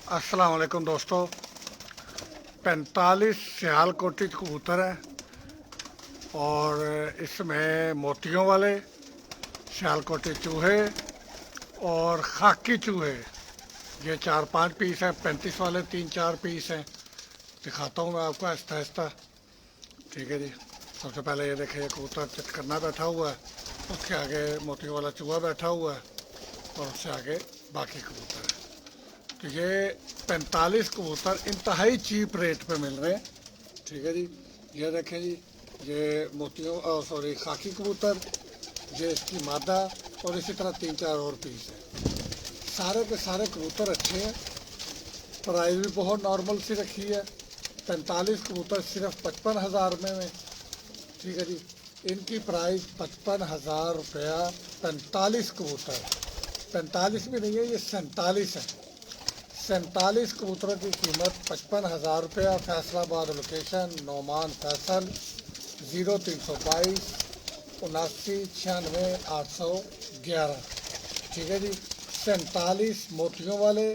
अस्सलाम वालेकुम दोस्तों। 45 सियालकोटी कबूतर है और इसमें मोतियों वाले सियालकोटी चूहे और खाकी चूहे ये 4-5 पीस हैं। 35 वाले 3-4 पीस हैं। दिखाता हूँ मैं आपको आहिस्ता आहिस्ता। ठीक है जी। सबसे पहले ये देखिए कबूतर चितकन्ना बैठा हुआ है, उसके आगे मोतियों वाला चूहा बैठा हुआ है और उससे आगे बाकी कबूतर है। तो ये 45 कबूतर इंतहाई चीप रेट पे मिल रहे हैं। ठीक है जी। ये देखें जी, ये मोतियों सॉरी खाकी कबूतर, ये इसकी मादा और इसी तरह 3-4 और पीस है। सारे के सारे कबूतर अच्छे हैं। प्राइस भी बहुत नॉर्मल सी रखी है। 45 कबूतर सिर्फ 55,000 में। ठीक है जी। इनकी प्राइस 55,000 रुपया। 45 कबूतर, 45 भी नहीं है, ये 47 है। 47 कबूतरों की कीमत 55,000 रुपया। फैसलाबाद लोकेशन, नौमान फैसल, 0322 79 96 811। ठीक है जी। 47 मोतियों वाले,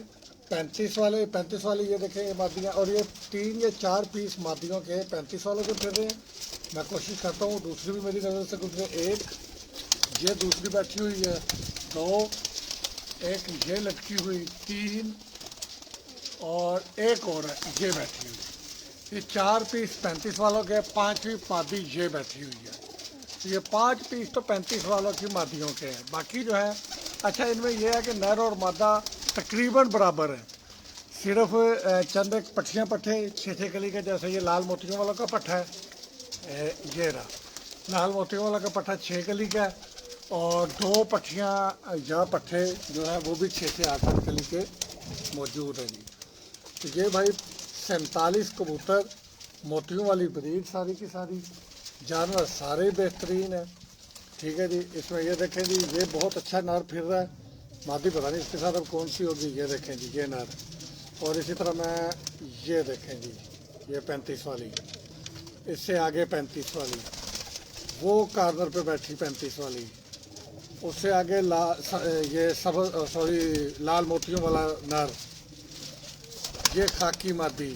35 वाले, 35 वाले ये देखें ये मादियाँ, और ये 3 या 4 पीस मादियों के 35 वालों के फिर रहे हैं। मैं कोशिश करता हूँ दूसरी भी मेरी नज़र से गुजरे। एक ये दूसरी बैठी हुई है, 2, एक ये लटकी हुई, 3 और एक और है ये बैठी हुई। ये 4 पीस 35 वालों के, 5वीं मादी ये बैठी हुई है। तो ये 5 पीस तो 35 वालों की मादियों के हैं। बाकी जो है, अच्छा इनमें यह है कि नर और मादा तकरीबन बराबर है। सिर्फ चंद एक पट्ठियाँ पट्ठे 6-6 कली के, जैसे ये लाल मोतियों वाला का पट्ठा है, ये रहा लाल मोतियों वाला का पट्ठा 6 कली का है, और 2 पट्ठियाँ या पट्ठे जो है वो भी 6 से 8 कली के मौजूद हैं जी। तो ये भाई 47 कबूतर, मोतियों वाली ब्रीड सारी की सारी, जानवर सारे बेहतरीन है। ठीक है जी। इसमें ये देखें जी, ये बहुत अच्छा नर फिर रहा है। मादी पता नहीं इसके साथ अब कौन सी होगी। ये देखें जी, ये नर। और इसी तरह मैं ये देखें जी, ये 35 वाली, इससे आगे 35 वाली, वो कार्नर पे बैठी 35 वाली, उससे आगे ये सब सॉरी लाल मोतियों वाला नर, ये खाकी मादी।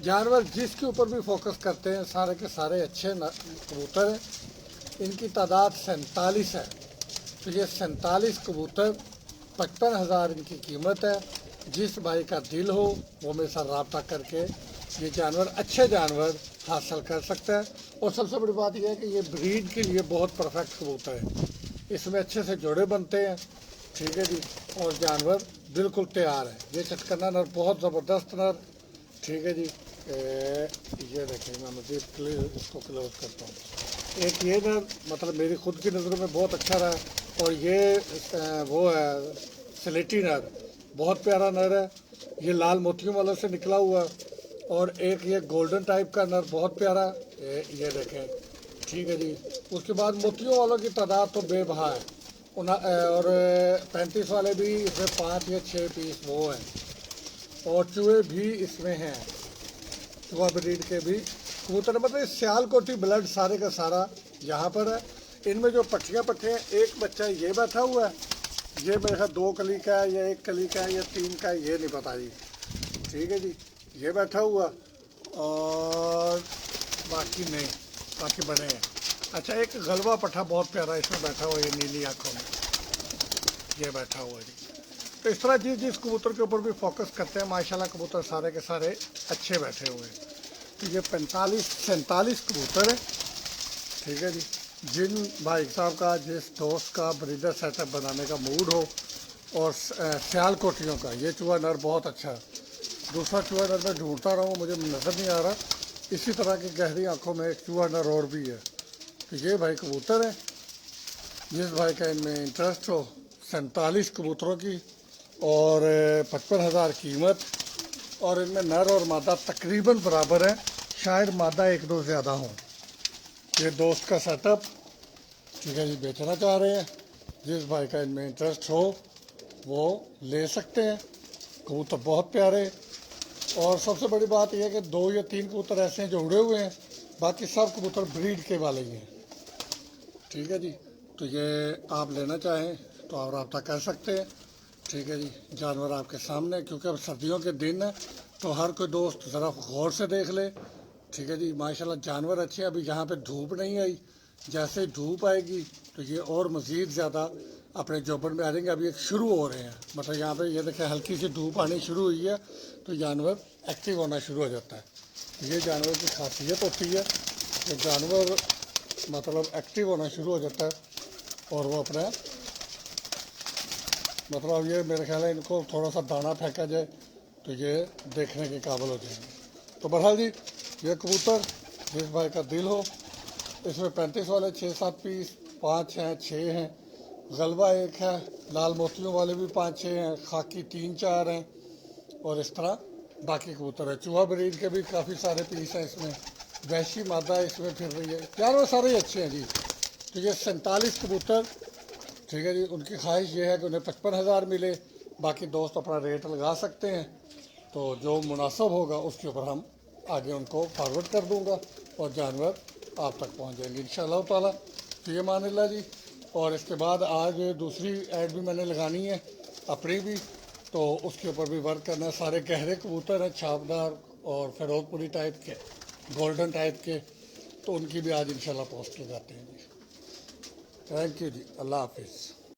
जानवर जिसके ऊपर भी फोकस करते हैं सारे के सारे अच्छे कबूतर हैं। इनकी तादाद 47 है। तो ये 47 कबूतर, 55,000 इनकी कीमत है। जिस भाई का दिल हो वो मेरे साथ रब्ता करके ये जानवर, अच्छे जानवर हासिल कर सकता है। और सबसे बड़ी बात यह है कि ये ब्रीड के लिए बहुत परफेक्ट कबूतर है। इसमें अच्छे से जोड़े बनते हैं। ठीक है जी। और जानवर बिल्कुल तैयार है। ये चटकना नर बहुत ज़बरदस्त नर। ठीक है जी। ये देखें, मैं मज़ीद इसको क्लोज करता हूँ। एक ये नर मतलब मेरी खुद की नज़रों में बहुत अच्छा रहा है। और ये वो है स्लेटी नर, बहुत प्यारा नर है। ये लाल मोतियों वालों से निकला हुआ। और एक ये गोल्डन टाइप का नर बहुत प्यारा, ये देखें। ठीक है जी। उसके बाद मोतियों वालों की तादाद तो बेबहा है। और 35 वाले भी इसमें 5 या 6 पीस वो हैं। और चूहे भी इसमें हैं, चूहा ब्रीड के भी कबूतर। मतलब सियालकोटी ब्लड सारे का सारा यहाँ पर है। इनमें जो पट्ठियाँ पट्ठे हैं, एक बच्चा ये बैठा हुआ है, ये मेरे ख्याल 2 कली का है या 1 कली का है या 3 का है, ये नहीं पता जी। ठीक है जी। ये बैठा हुआ और बाकी नहीं, बाकी बड़े हैं। अच्छा एक गलवा पट्ठा बहुत प्यारा इसमें बैठा हुआ है, ये नीली आँखों में ये बैठा हुआ है जी। तो इस तरह जिस कबूतर के ऊपर भी फोकस करते हैं माशाल्लाह कबूतर सारे के सारे अच्छे बैठे हुए हैं। तो ये 45-47 कबूतर है। ठीक है जी। जिन भाई साहब का, जिस दोस्त का ब्रीडर सेटअप बनाने का मूड हो, और सियालकोटियों का, ये चूहा नर बहुत अच्छा है। दूसरा चूहा नर मैं ढूंढता रहा हूँ, मुझे नज़र नहीं आ रहा। इसी तरह की गहरी आँखों में एक चूहा नर और भी है। तो ये भाई कबूतर है। जिस भाई का इनमें इंटरेस्ट हो, 47 कबूतरों की और 55,000 कीमत, और इनमें नर और मादा तकरीबन बराबर है, शायद मादा 1-2 ज़्यादा हो। ये दोस्त का सेटअप। ठीक है जी। बेचना चाह रहे हैं, जिस भाई का इनमें इंटरेस्ट हो वो ले सकते हैं। कबूतर बहुत प्यारे। और सबसे बड़ी बात यह है कि 2 या 3 कबूतर ऐसे हैं जो उड़े हुए हैं, बाकी सब कबूतर ब्रीड के वाले ही हैं। ठीक है जी। तो ये आप लेना चाहें तो आप रब्ता कर सकते हैं। ठीक है जी, जानवर आपके सामने, क्योंकि अब सर्दियों के दिन है तो हर कोई दोस्त ज़रा गौर से देख ले। ठीक है जी, माशाल्लाह जानवर अच्छे हैं। अभी यहाँ पे धूप नहीं आई, जैसे ही धूप आएगी तो ये और मज़ीद ज़्यादा अपने जोबन में आ जाएंगे। अभी एक शुरू हो रहे हैं, मतलब यहाँ पे ये देखें हल्की सी धूप आनी शुरू हुई है तो जानवर एक्टिव होना शुरू हो जाता है। ये जानवर की खासियत होती है कि जानवर मतलब एक्टिव होना शुरू हो जाता है और वो अपना मतलब ये मेरे ख्याल है इनको थोड़ा सा दाना फेंका जाए तो ये देखने के काबिल हो जाएंगे। तो बहरहाल जी, ये कबूतर जिस भाई का दिल हो, इसमें 35 वाले 6-7 पीस, 5 हैं, 6 हैं, गलबा 1 है, लाल मोतियों वाले भी 5-6 हैं, खाकी 3-4 हैं और इस तरह बाकी कबूतर है। चूहा ब्रीड के भी काफ़ी सारे पीस हैं इसमें, वैशी मादा इसमें फिर रही है। यार वो सारे अच्छे हैं जी। तो ये 47 कबूतर, ठीक है जी। उनकी ख्वाहिश ये है कि उन्हें 55,000 मिले, बाकी दोस्त अपना रेट लगा सकते हैं, तो जो मुनासिब होगा उसके ऊपर हम आगे उनको फॉरवर्ड कर दूंगा और जानवर आप तक पहुंच जाएंगे इंशाअल्लाह ताला। फ़ी अमानिल्लाह जी। और इसके बाद आज दूसरी ऐड भी मैंने लगानी है अपनी भी, तो उसके ऊपर भी वर्क करना है। सारे गहरे कबूतर हैं, छापदार और फिरोजपुरी टाइप के, गोल्डन टाइप के, तो उनकी भी आज इंशाल्लाह पोस्ट लगाते हैं जी। थैंक यू जी, अल्लाह हाफिज़।